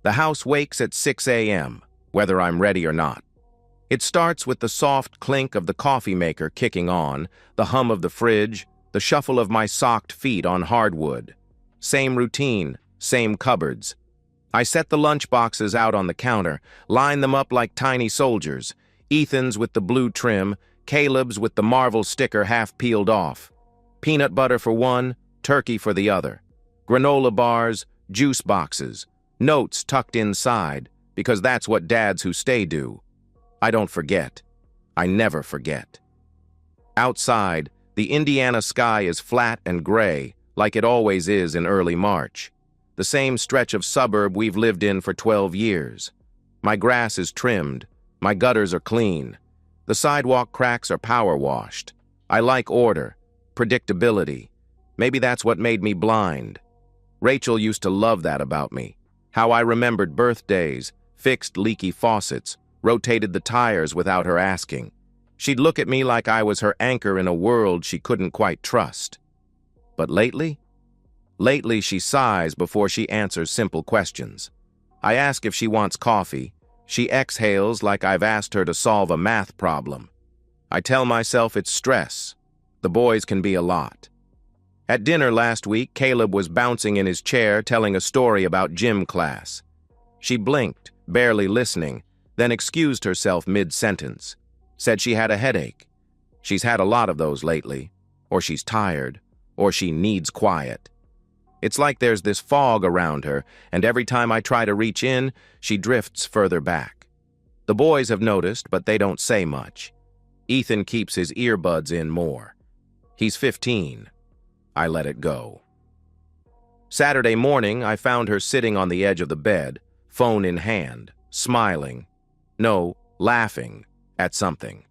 The house wakes at 6 a.m., whether I'm ready or not. It starts with the soft clink of the coffee maker kicking on, the hum of the fridge, the shuffle of my socked feet on hardwood. Same routine, same cupboards. I set the lunch boxes out on the counter, line them up like tiny soldiers, Ethan's with the blue trim, Caleb's with the Marvel sticker half peeled off. Peanut butter for one, turkey for the other. Granola bars, juice boxes, notes tucked inside, because that's what dads who stay do. I don't forget. I never forget. Outside, the Indiana sky is flat and gray, like it always is in early March. The same stretch of suburb we've lived in for 12 years. My grass is trimmed. My gutters are clean. The sidewalk cracks are power washed. I like order, predictability. Maybe that's what made me blind. Rachel used to love that about me. How I remembered birthdays, fixed leaky faucets, rotated the tires without her asking. She'd look at me like I was her anchor in a world she couldn't quite trust. But lately? Lately, she sighs before she answers simple questions. I ask if she wants coffee. She exhales like I've asked her to solve a math problem. I tell myself it's stress. The boys can be a lot. At dinner last week, Caleb was bouncing in his chair telling a story about gym class. She blinked, barely listening, then excused herself mid-sentence. Said she had a headache. She's had a lot of those lately. Or she's tired. Or she needs quiet. It's like there's this fog around her, and every time I try to reach in, she drifts further back. The boys have noticed, but they don't say much. Ethan keeps his earbuds in more. He's 15. I let it go. Saturday morning, I found her sitting on the edge of the bed, phone in hand, smiling. No, laughing at something.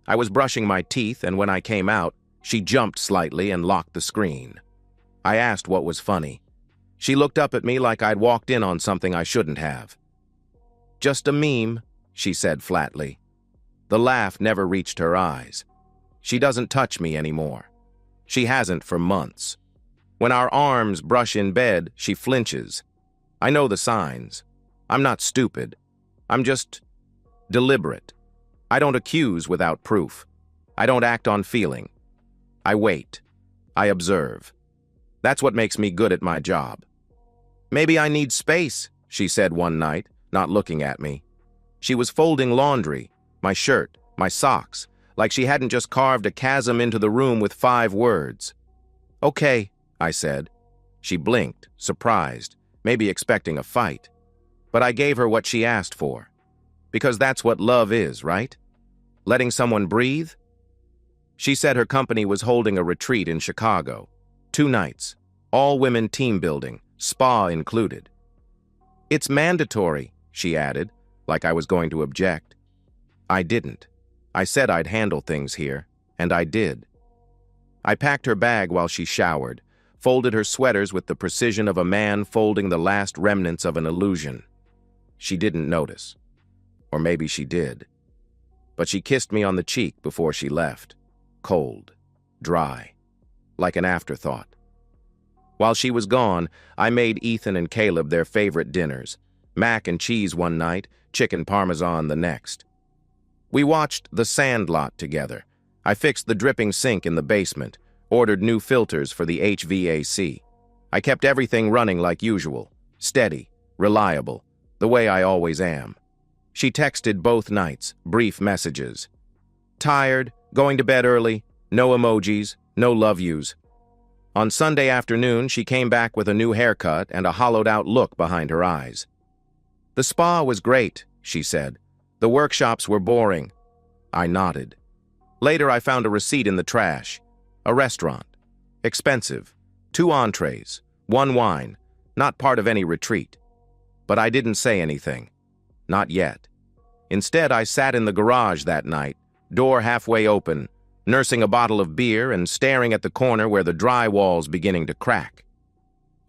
I was brushing my teeth, and when I came out, she jumped slightly and locked the screen. I asked what was funny. She looked up at me like I'd walked in on something I shouldn't have. Just a meme, she said flatly. The laugh never reached her eyes. She doesn't touch me anymore. She hasn't for months. When our arms brush in bed, she flinches. I know the signs. I'm not stupid. I'm just deliberate. I don't accuse without proof. I don't act on feeling. I wait. I observe. That's what makes me good at my job. Maybe I need space, she said one night, not looking at me. She was folding laundry, my shirt, my socks, like she hadn't just carved a chasm into the room with 5 words. Okay, I said. She blinked, surprised, maybe expecting a fight. But I gave her what she asked for. Because that's what love is, right? Letting someone breathe? She said her company was holding a retreat in Chicago. 2 nights, all-women team building, spa included. It's mandatory, she added, like I was going to object. I didn't. I said I'd handle things here, and I did. I packed her bag while she showered, folded her sweaters with the precision of a man folding the last remnants of an illusion. She didn't notice. Or maybe she did. But she kissed me on the cheek before she left. Cold, dry, like an afterthought. While she was gone, I made Ethan and Caleb their favorite dinners. Mac and cheese one night, chicken parmesan the next. We watched The Sandlot together. I fixed the dripping sink in the basement, ordered new filters for the HVAC. I kept everything running like usual, steady, reliable, the way I always am. She texted both nights, brief messages. Tired, going to bed early, no emojis, no love yous. On Sunday afternoon, she came back with a new haircut and a hollowed-out look behind her eyes. The spa was great, she said. The workshops were boring. I nodded. Later, I found a receipt in the trash. A restaurant. Expensive. 2 entrees. 1 wine. Not part of any retreat. But I didn't say anything. Not yet. Instead, I sat in the garage that night, door halfway open, nursing a bottle of beer and staring at the corner where the drywall's beginning to crack.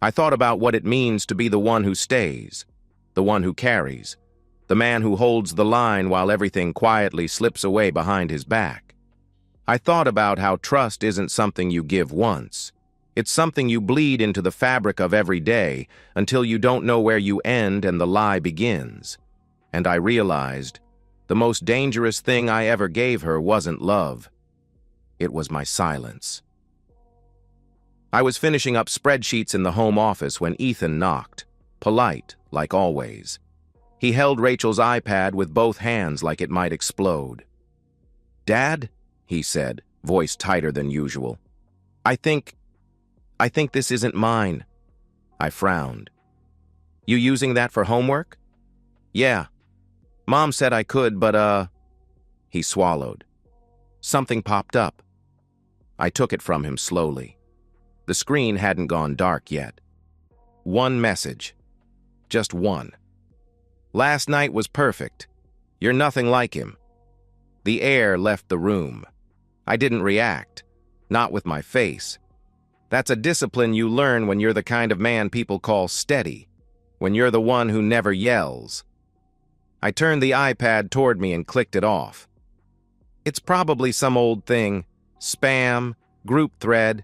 I thought about what it means to be the one who stays, the one who carries, the man who holds the line while everything quietly slips away behind his back. I thought about how trust isn't something you give once. It's something you bleed into the fabric of every day until you don't know where you end and the lie begins. And I realized the most dangerous thing I ever gave her wasn't love. It was my silence. I was finishing up spreadsheets in the home office when Ethan knocked, polite, like always. He held Rachel's iPad with both hands like it might explode. "Dad," he said, voice tighter than usual. I think this isn't mine." I frowned. "You using that for homework?" "Yeah. Mom said I could, but He swallowed. Something popped up. I took it from him slowly. The screen hadn't gone dark yet. One message. Just one. "Last night was perfect. You're nothing like him." The air left the room. I didn't react. Not with my face. That's a discipline you learn when you're the kind of man people call steady. When you're the one who never yells. I turned the iPad toward me and clicked it off. "It's probably some old thing. Spam, group thread.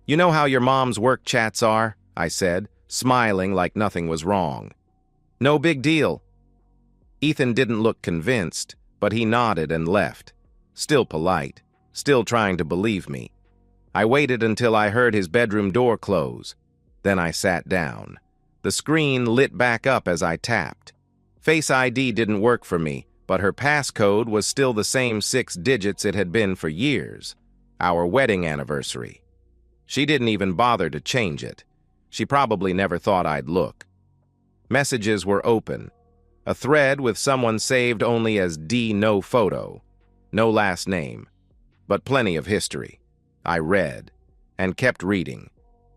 You know how your mom's work chats are," I said, smiling like nothing was wrong. "No big deal." Ethan didn't look convinced, but he nodded and left. Still polite, still trying to believe me. I waited until I heard his bedroom door close. Then I sat down. The screen lit back up as I tapped. Face ID didn't work for me, but her passcode was still the same 6 digits it had been for years. Our wedding anniversary. She didn't even bother to change it. She probably never thought I'd look. Messages were open. A thread with someone saved only as D no photo. No last name. But plenty of history. I read. And kept reading.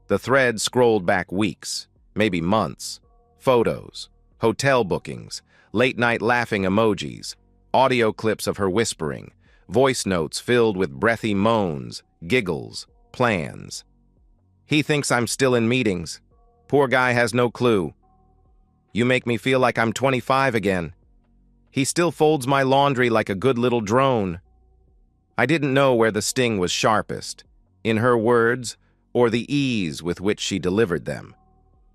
The thread scrolled back weeks. Maybe months. Photos. Hotel bookings. Late-night laughing emojis. Audio clips of her whispering. Voice notes filled with breathy moans. Giggles. Plans. "He thinks I'm still in meetings. Poor guy has no clue. You make me feel like I'm 25 again. He still folds my laundry like a good little drone." I didn't know where the sting was sharpest, in her words or the ease with which she delivered them.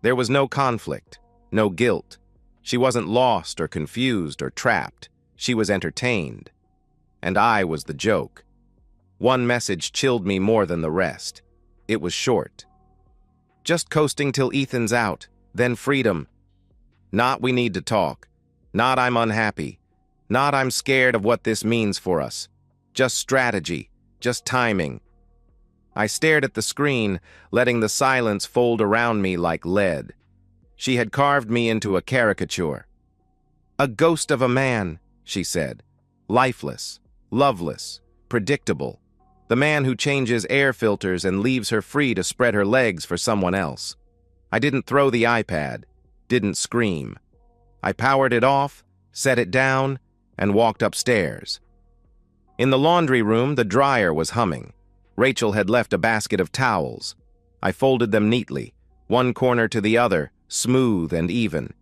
There was no conflict, no guilt. She wasn't lost or confused or trapped. She was entertained. And I was the joke. One message chilled me more than the rest. It was short. "Just coasting till Ethan's out, then freedom. Not we need to talk. Not I'm unhappy. Not I'm scared of what this means for us. Just strategy. Just timing." I stared at the screen, letting the silence fold around me like lead. She had carved me into a caricature. "A ghost of a man," she said. "Lifeless, loveless, predictable. The man who changes air filters and leaves her free to spread her legs for someone else." I didn't throw the iPad, didn't scream. I powered it off, set it down, and walked upstairs. In the laundry room, the dryer was humming. Rachel had left a basket of towels. I folded them neatly, one corner to the other, smooth and even.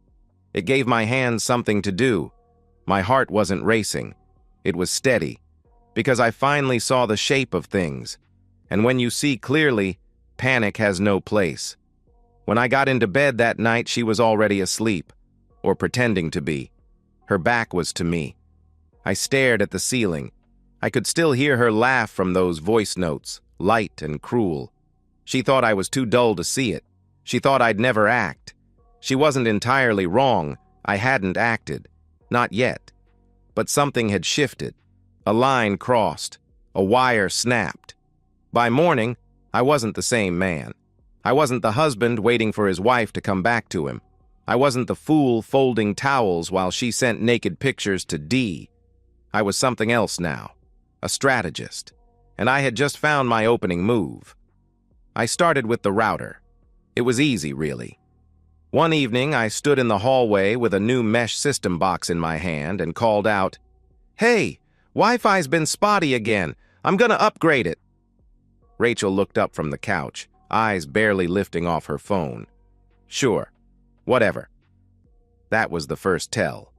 It gave my hands something to do. My heart wasn't racing. It was steady, because I finally saw the shape of things. And when you see clearly, panic has no place. When I got into bed that night, she was already asleep, or pretending to be. Her back was to me. I stared at the ceiling. I could still hear her laugh from those voice notes, light and cruel. She thought I was too dull to see it. She thought I'd never act. She wasn't entirely wrong. I hadn't acted. Not yet. But something had shifted. A line crossed. A wire snapped. By morning, I wasn't the same man. I wasn't the husband waiting for his wife to come back to him. I wasn't the fool folding towels while she sent naked pictures to D. I was something else now. A strategist. And I had just found my opening move. I started with the router. It was easy, really. One evening, I stood in the hallway with a new mesh system box in my hand and called out, "Hey, Wi-Fi's been spotty again. I'm gonna upgrade it." Rachel looked up from the couch, eyes barely lifting off her phone. "Sure. Whatever." That was the first tell.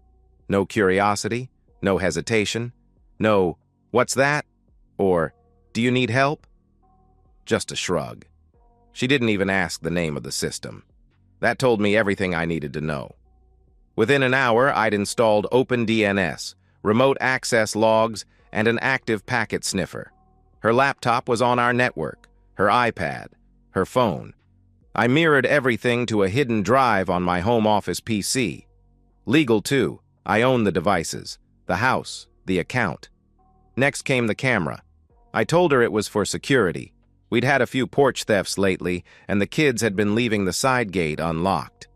No curiosity, no hesitation, no, "What's that?" or "Do you need help?" Just a shrug. She didn't even ask the name of the system. That told me everything I needed to know. Within an hour, I'd installed OpenDNS, remote access logs, and an active packet sniffer. Her laptop was on our network, her iPad, her phone. I mirrored everything to a hidden drive on my home office PC. Legal, too. I own the devices, the house, the account. Next came the camera. I told her it was for security. We'd had a few porch thefts lately, and the kids had been leaving the side gate unlocked.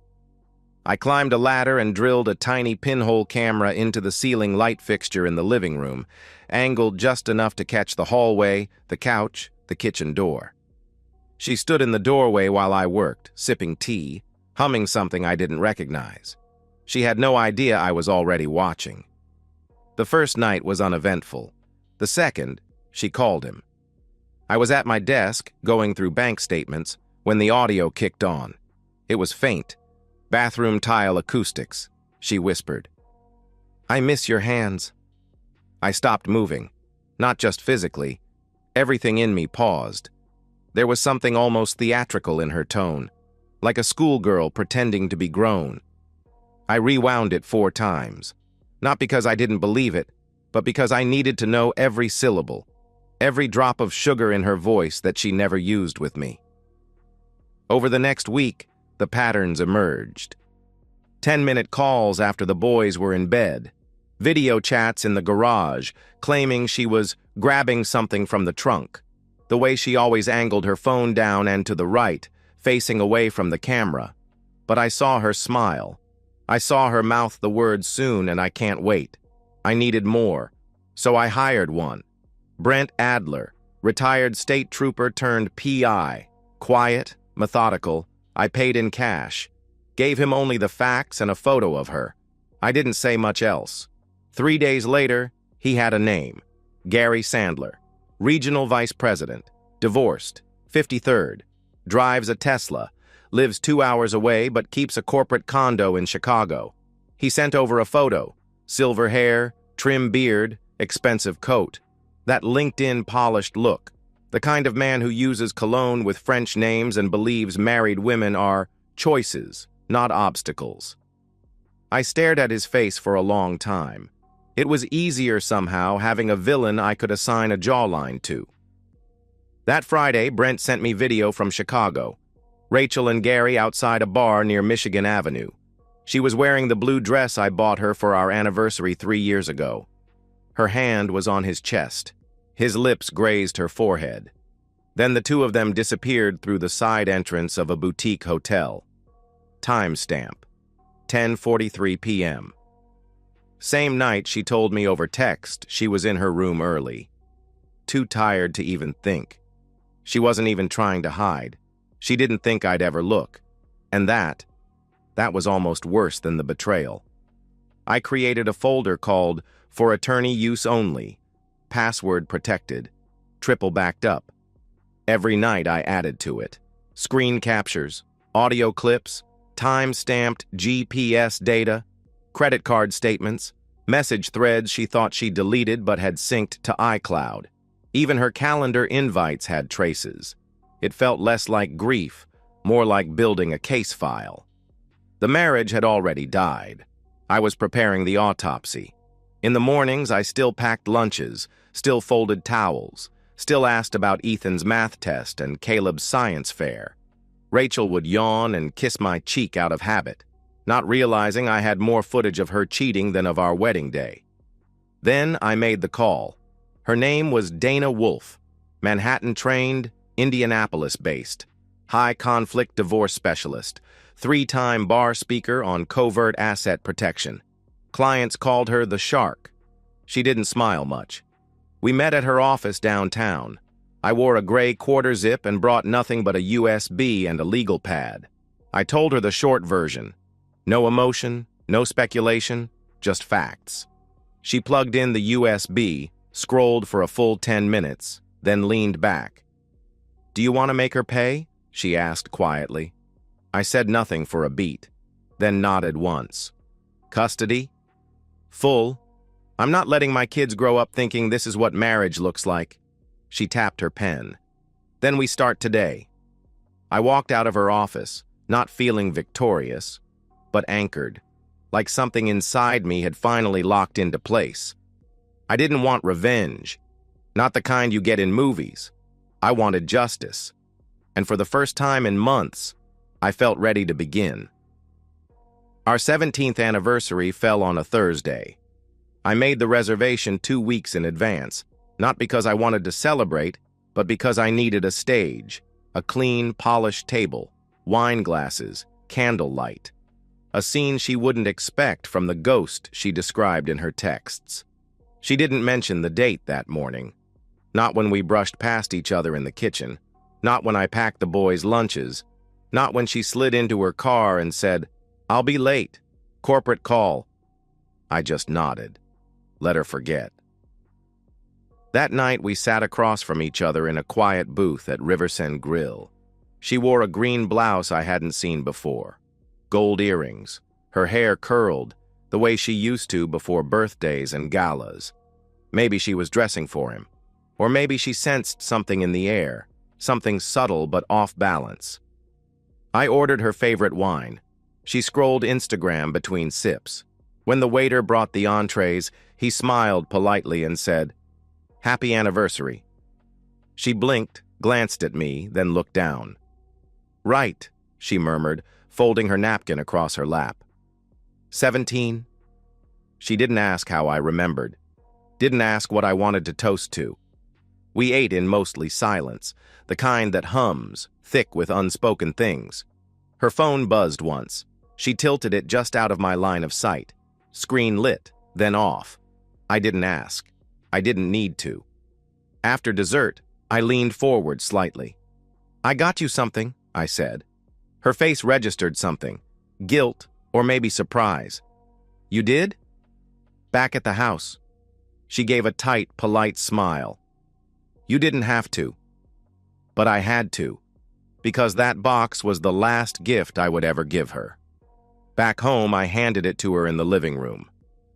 I climbed a ladder and drilled a tiny pinhole camera into the ceiling light fixture in the living room, angled just enough to catch the hallway, the couch, the kitchen door. She stood in the doorway while I worked, sipping tea, humming something I didn't recognize. She had no idea I was already watching. The first night was uneventful. The second, she called him. I was at my desk, going through bank statements, when the audio kicked on. It was faint. Bathroom tile acoustics, she whispered. "I miss your hands." I stopped moving. Not just physically. Everything in me paused. There was something almost theatrical in her tone, like a schoolgirl pretending to be grown. I rewound it 4 times. Not because I didn't believe it, but because I needed to know every syllable, every drop of sugar in her voice that she never used with me. Over the next week, the patterns emerged. 10-minute calls after the boys were in bed. Video chats in the garage, claiming she was grabbing something from the trunk. The way she always angled her phone down and to the right, facing away from the camera. But I saw her smile. I saw her mouth the word soon, and I can't wait. I needed more. So I hired one. Brent Adler, retired state trooper turned PI. Quiet, methodical. I paid in cash. Gave him only the facts and a photo of her. I didn't say much else. 3 days later, he had a name. Gary Sandler. Regional Vice President. Divorced. 53rd. Drives a Tesla. Lives 2 hours away but keeps a corporate condo in Chicago. He sent over a photo. Silver hair, trim beard, expensive coat. That LinkedIn polished look. The kind of man who uses cologne with French names and believes married women are choices, not obstacles. I stared at his face for a long time. It was easier somehow having a villain I could assign a jawline to. That Friday, Brent sent me video from Chicago. Rachel and Gary outside a bar near Michigan Avenue. She was wearing the blue dress I bought her for our anniversary 3 years ago. Her hand was on his chest. His lips grazed her forehead. Then the two of them disappeared through the side entrance of a boutique hotel. Timestamp: 10:43 p.m. Same night, she told me over text she was in her room early. Too tired to even think. She wasn't even trying to hide. She didn't think I'd ever look. And that was almost worse than the betrayal. I created a folder called "For Attorney Use Only," password protected, triple backed up. Every night I added to it. Screen captures, audio clips, time-stamped GPS data, credit card statements, message threads she thought she deleted but had synced to iCloud. Even her calendar invites had traces. It felt less like grief, more like building a case file. The marriage had already died. I was preparing the autopsy. In the mornings, I still packed lunches, still folded towels, still asked about Ethan's math test and Caleb's science fair. Rachel would yawn and kiss my cheek out of habit, not realizing I had more footage of her cheating than of our wedding day. Then I made the call. Her name was Dana Wolf, Manhattan-trained, Indianapolis-based, high-conflict divorce specialist, 3-time bar speaker on covert asset protection. Clients called her the Shark. She didn't smile much. We met at her office downtown. I wore a gray quarter zip and brought nothing but a USB and a legal pad. I told her the short version. No emotion, no speculation, just facts. She plugged in the USB, scrolled for a full 10 minutes, then leaned back. "Do you want to make her pay?" she asked quietly. I said nothing for a beat, then nodded once. "Custody?" "Full. I'm not letting my kids grow up thinking this is what marriage looks like." She tapped her pen. "Then we start today." I walked out of her office, not feeling victorious, but anchored, like something inside me had finally locked into place. I didn't want revenge, not the kind you get in movies. I wanted justice. And for the first time in months, I felt ready to begin. Our 17th anniversary fell on a Thursday. I made the reservation 2 weeks in advance, not because I wanted to celebrate, but because I needed a stage, a clean, polished table, wine glasses, candlelight. A scene she wouldn't expect from the ghost she described in her texts. She didn't mention the date that morning. Not when we brushed past each other in the kitchen. Not when I packed the boys' lunches. Not when she slid into her car and said, "I'll be late. Corporate call." I just nodded. Let her forget. That night, we sat across from each other in a quiet booth at Riversend Grill. She wore a green blouse I hadn't seen before. Gold earrings, her hair curled, the way she used to before birthdays and galas. Maybe she was dressing for him. Or maybe she sensed something in the air, something subtle but off balance. I ordered her favorite wine. She scrolled Instagram between sips. When the waiter brought the entrees, he smiled politely and said, "Happy anniversary." She blinked, glanced at me, then looked down. "Right," she murmured, folding her napkin across her lap. 17? She didn't ask how I remembered. Didn't ask what I wanted to toast to. We ate in mostly silence, the kind that hums, thick with unspoken things. Her phone buzzed once. She tilted it just out of my line of sight. Screen lit, then off. I didn't ask. I didn't need to. After dessert, I leaned forward slightly. "I got you something," I said. Her face registered something. Guilt, or maybe surprise. "You did?" "Back at the house." She gave a tight, polite smile. "You didn't have to." But I had to, because that box was the last gift I would ever give her. Back home, I handed it to her in the living room.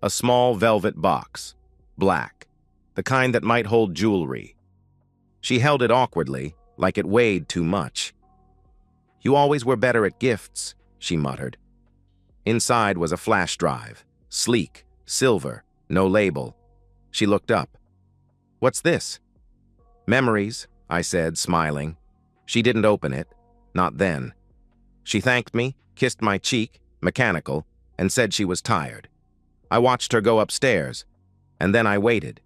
A small velvet box, black, the kind that might hold jewelry. She held it awkwardly, like it weighed too much. "You always were better at gifts," she muttered. Inside was a flash drive, sleek, silver, no label. She looked up. "What's this?" "Memories," I said, smiling. She didn't open it, not then. She thanked me, kissed my cheek, mechanical, and said she was tired. I watched her go upstairs, and then I waited.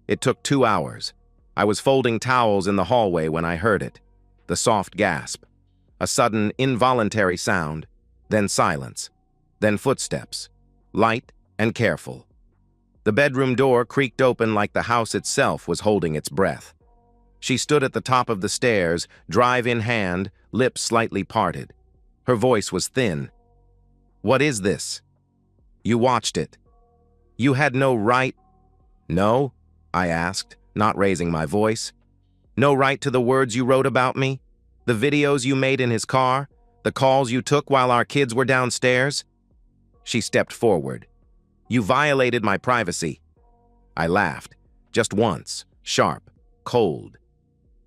It took 2 hours. I was folding towels in the hallway when I heard it. The soft gasp. A sudden, involuntary sound, then silence, then footsteps, light and careful. The bedroom door creaked open like the house itself was holding its breath. She stood at the top of the stairs, drive in hand, lips slightly parted. Her voice was thin. "What is this?" "You watched it." "You had no right—" "No?" I asked, not raising my voice. "No right to the words you wrote about me? The videos you made in his car? The calls you took while our kids were downstairs?" She stepped forward. "You violated my privacy." I laughed, just once, sharp, cold.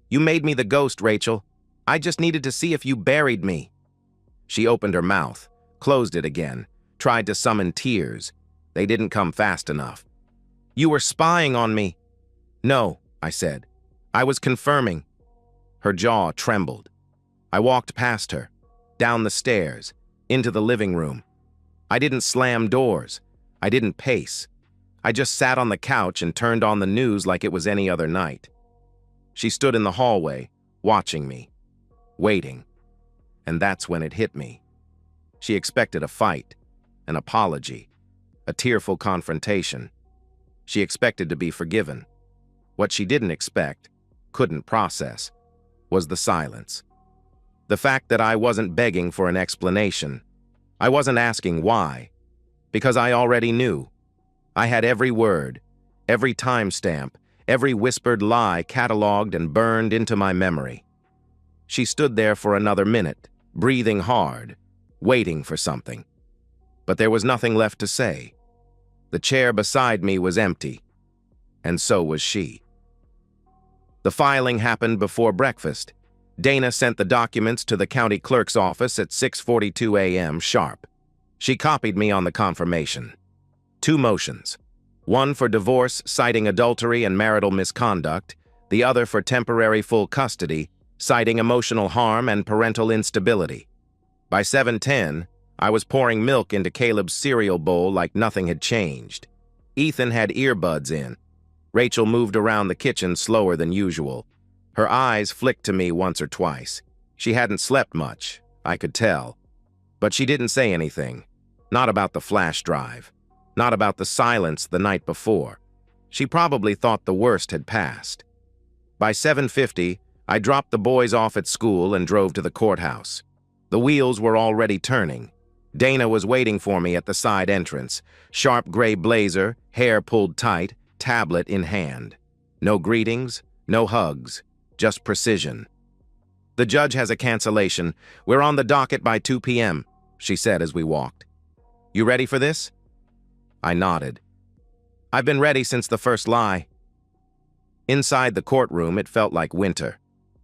"You made me the ghost, Rachel. I just needed to see if you buried me." She opened her mouth, closed it again, tried to summon tears. They didn't come fast enough. "You were spying on me." "No," I said. "I was confirming." Her jaw trembled. I walked past her, down the stairs, into the living room. I didn't slam doors. I didn't pace. I just sat on the couch and turned on the news like it was any other night. She stood in the hallway, watching me, waiting. And that's when it hit me. She expected a fight, an apology, a tearful confrontation. She expected to be forgiven. What she didn't expect, couldn't process, was the silence. The fact that I wasn't begging for an explanation. I wasn't asking why, because I already knew. I had every word, every timestamp, every whispered lie cataloged and burned into my memory. She stood there for another minute, breathing hard, waiting for something. But there was nothing left to say. The chair beside me was empty, and so was she. The filing happened before breakfast. Dana sent the documents to the county clerk's office at 6:42 a.m. sharp. She copied me on the confirmation. 2 motions. One for divorce citing adultery and marital misconduct, the other for temporary full custody, citing emotional harm and parental instability. By 7:10, I was pouring milk into Caleb's cereal bowl like nothing had changed. Ethan had earbuds in. Rachel moved around the kitchen slower than usual. Her eyes flicked to me once or twice. She hadn't slept much, I could tell. But she didn't say anything. Not about the flash drive. Not about the silence the night before. She probably thought the worst had passed. By 7:50, I dropped the boys off at school and drove to the courthouse. The wheels were already turning. Dana was waiting for me at the side entrance. Sharp gray blazer, hair pulled tight, tablet in hand. No greetings, no hugs, just precision. "The judge has a cancellation. We're on the docket by 2 p.m., she said as we walked. "You ready for this?" I nodded. "I've been ready since the first lie." Inside the courtroom, it felt like winter.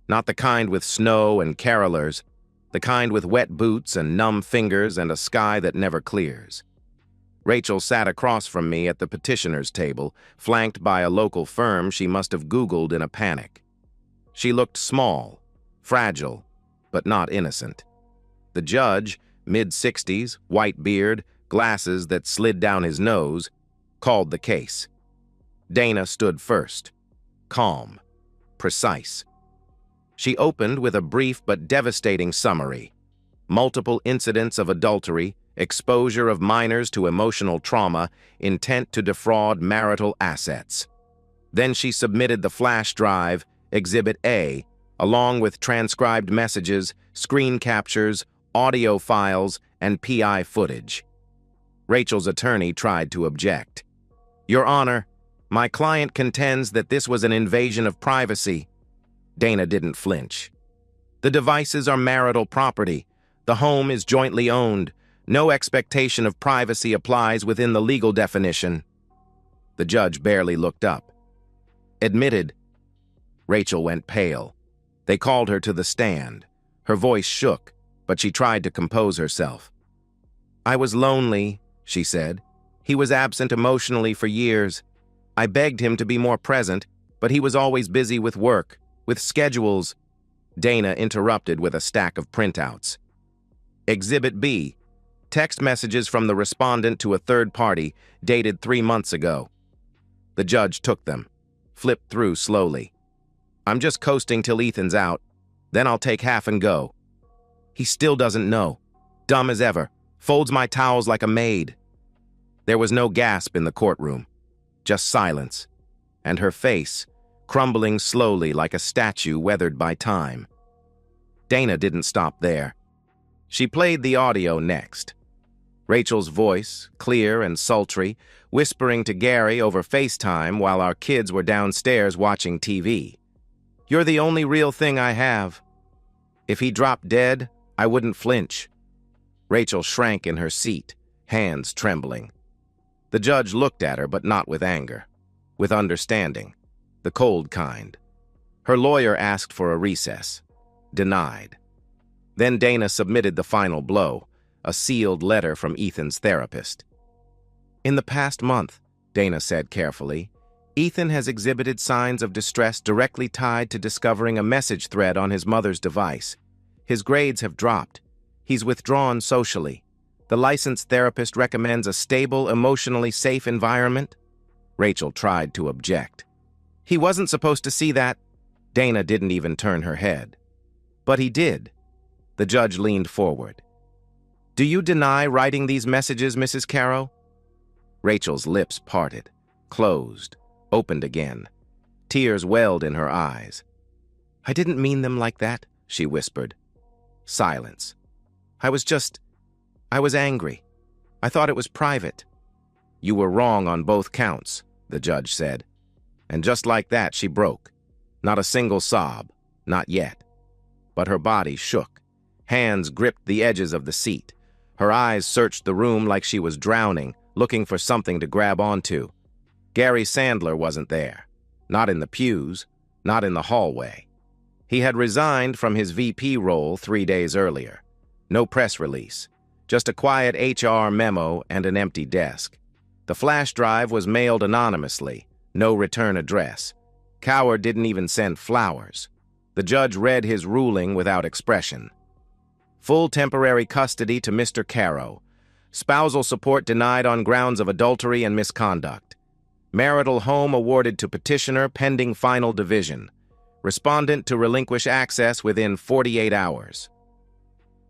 Not the kind with snow and carolers, the kind with wet boots and numb fingers and a sky that never clears. Rachel sat across from me at the petitioner's table, flanked by a local firm she must have Googled in a panic. She looked small, fragile, but not innocent. The judge, mid-60s, white beard, glasses that slid down his nose, called the case. Dana stood first, calm, precise. She opened with a brief but devastating summary. Multiple incidents of adultery, exposure of minors to emotional trauma, intent to defraud marital assets. Then she submitted the flash drive, Exhibit A, along with transcribed messages, screen captures, audio files, and PI footage. Rachel's attorney tried to object. "Your Honor, my client contends that this was an invasion of privacy." Dana didn't flinch. "The devices are marital property. The home is jointly owned. No expectation of privacy applies within the legal definition." The judge barely looked up. "Admitted." Rachel went pale. They called her to the stand. Her voice shook, but she tried to compose herself. "I was lonely," she said. "He was absent emotionally for years. I begged him to be more present, but he was always busy with work, with schedules." Dana interrupted with a stack of printouts. Exhibit B, text messages from the respondent to a third party, dated 3 months ago. The judge took them, flipped through slowly. "I'm just coasting till Ethan's out. Then I'll take half and go. He still doesn't know. Dumb as ever. Folds my towels like a maid." There was no gasp in the courtroom, just silence, and her face, crumbling slowly like a statue weathered by time. Dana didn't stop there. She played the audio next. Rachel's voice, clear and sultry, whispering to Gary over FaceTime while our kids were downstairs watching TV. "You're the only real thing I have. If he dropped dead, I wouldn't flinch." Rachel shrank in her seat, hands trembling. The judge looked at her, but not with anger, with understanding, the cold kind. Her lawyer asked for a recess. Denied. Then Dana submitted the final blow, a sealed letter from Ethan's therapist. "In the past month," Dana said carefully, "Ethan has exhibited signs of distress directly tied to discovering a message thread on his mother's device. His grades have dropped. He's withdrawn socially. The licensed therapist recommends a stable, emotionally safe environment." Rachel tried to object. "He wasn't supposed to see that." Dana didn't even turn her head. "But he did." The judge leaned forward. "Do you deny writing these messages, Mrs. Caro?" Rachel's lips parted, closed, opened again. Tears welled in her eyes. "I didn't mean them like that," she whispered. Silence. I was angry. I thought it was private." "You were wrong on both counts," the judge said. And just like that, she broke. Not a single sob, not yet. But her body shook. Hands gripped the edges of the seat. Her eyes searched the room like she was drowning, looking for something to grab onto. Gary Sandler wasn't there. Not in the pews, not in the hallway. He had resigned from his VP role 3 days earlier. No press release, just a quiet HR memo and an empty desk. The flash drive was mailed anonymously, no return address. Coward didn't even send flowers. The judge read his ruling without expression. Full temporary custody to Mr. Caro. Spousal support denied on grounds of adultery and misconduct. Marital home awarded to petitioner pending final division. Respondent to relinquish access within 48 hours.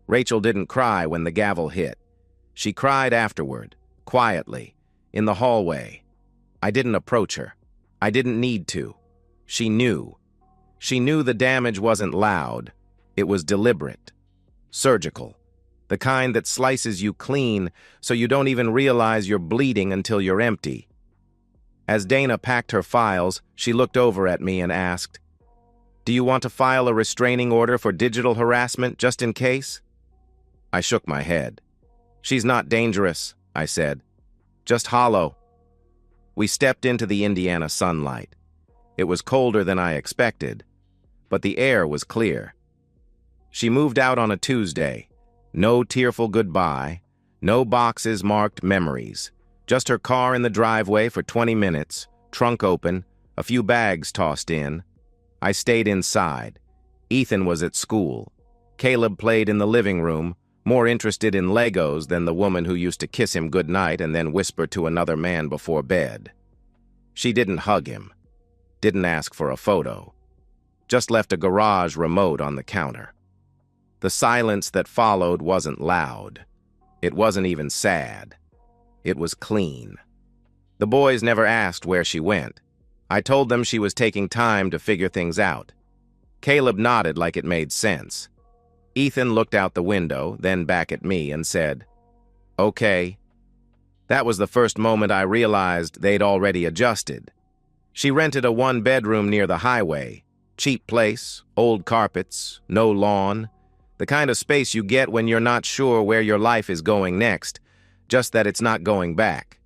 Rachel didn't cry when the gavel hit. She cried afterward, quietly, in the hallway. I didn't approach her. I didn't need to. She knew. She knew the damage wasn't loud. It was deliberate. Surgical. The kind that slices you clean so you don't even realize you're bleeding until you're empty. As Dana packed her files, she looked over at me and asked, "Do you want to file a restraining order for digital harassment just in case?" I shook my head. "She's not dangerous," I said. "Just hollow." We stepped into the Indiana sunlight. It was colder than I expected, but the air was clear. She moved out on a Tuesday. No tearful goodbye, no boxes marked memories. Just her car in the driveway for 20 minutes, trunk open, a few bags tossed in. I stayed inside. Ethan was at school. Caleb played in the living room, more interested in Legos than the woman who used to kiss him goodnight and then whisper to another man before bed. She didn't hug him, didn't ask for a photo, just left a garage remote on the counter. The silence that followed wasn't loud. It wasn't even sad. It was clean. The boys never asked where she went. I told them she was taking time to figure things out. Caleb nodded like it made sense. Ethan looked out the window, then back at me and said, "Okay." That was the first moment I realized they'd already adjusted. She rented a one-bedroom near the highway. Cheap place, old carpets, no lawn. The kind of space you get when you're not sure where your life is going next, just that it's not going back.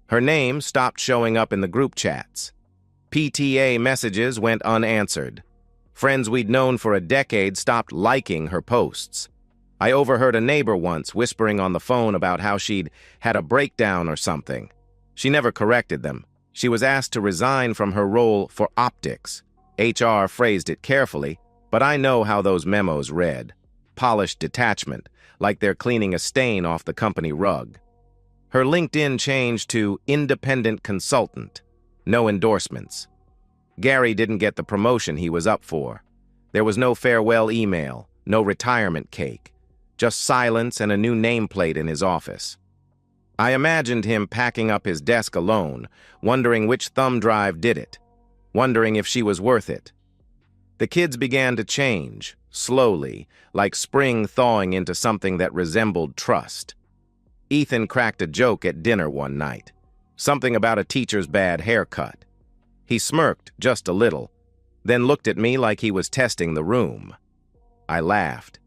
Her name stopped showing up in the group chats. PTA messages went unanswered. Friends we'd known for a decade stopped liking her posts. I overheard a neighbor once whispering on the phone about how she'd had a breakdown or something. She never corrected them. She was asked to resign from her role for optics. HR phrased it carefully, but I know how those memos read. Polished detachment, like they're cleaning a stain off the company rug. Her LinkedIn changed to independent consultant. No endorsements. Gary didn't get the promotion he was up for. There was no farewell email, no retirement cake. Just silence and a new nameplate in his office. I imagined him packing up his desk alone, wondering which thumb drive did it, wondering if she was worth it. The kids began to change, slowly, like spring thawing into something that resembled trust. Ethan cracked a joke at dinner one night, something about a teacher's bad haircut. He smirked just a little, then looked at me like he was testing the room. I laughed.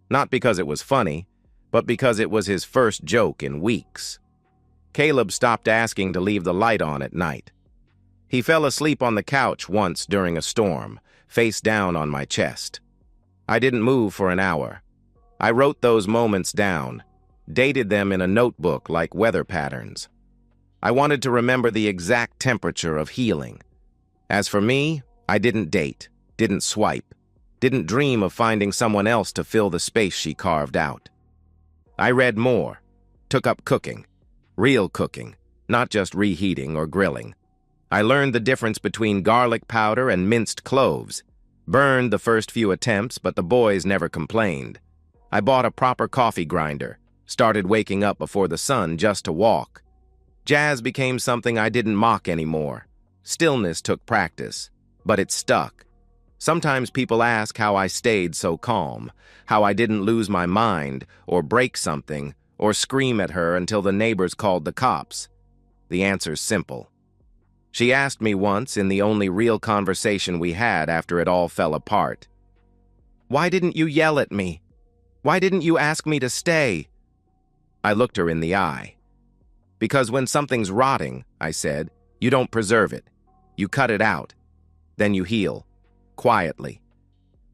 Not because it was funny, but because it was his first joke in weeks. Caleb stopped asking to leave the light on at night. He fell asleep on the couch once during a storm, face down on my chest. I didn't move for an hour. I wrote those moments down, dated them in a notebook like weather patterns. I wanted to remember the exact temperature of healing. As for me, I didn't date, didn't swipe, didn't dream of finding someone else to fill the space she carved out. I read more, took up cooking, real cooking, not just reheating or grilling. I learned the difference between garlic powder and minced cloves, burned the first few attempts, but the boys never complained. I bought a proper coffee grinder, started waking up before the sun just to walk. Jazz became something I didn't mock anymore. Stillness took practice, but it stuck. Sometimes people ask how I stayed so calm, how I didn't lose my mind, or break something, or scream at her until the neighbors called the cops. The answer's simple. She asked me once in the only real conversation we had after it all fell apart. "Why didn't you yell at me? Why didn't you ask me to stay?" I looked her in the eye. "Because when something's rotting," I said, "you don't preserve it. You cut it out. Then you heal. Quietly.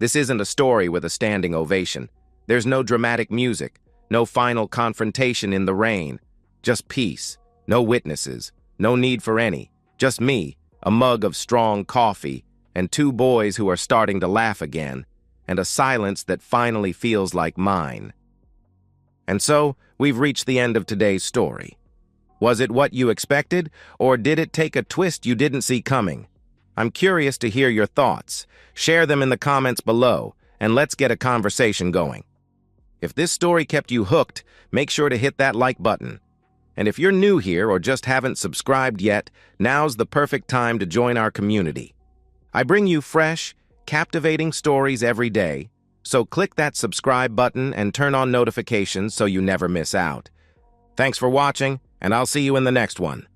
This isn't a story with a standing ovation. There's no dramatic music, no final confrontation in the rain. Just peace, no witnesses, no need for any. Just me, a mug of strong coffee, and two boys who are starting to laugh again, and a silence that finally feels like mine. And so, we've reached the end of today's story. Was it what you expected, or did it take a twist you didn't see coming? I'm curious to hear your thoughts. Share them in the comments below, and let's get a conversation going. If this story kept you hooked, make sure to hit that like button. And if you're new here or just haven't subscribed yet, now's the perfect time to join our community. I bring you fresh, captivating stories every day, so click that subscribe button and turn on notifications so you never miss out. Thanks for watching, and I'll see you in the next one.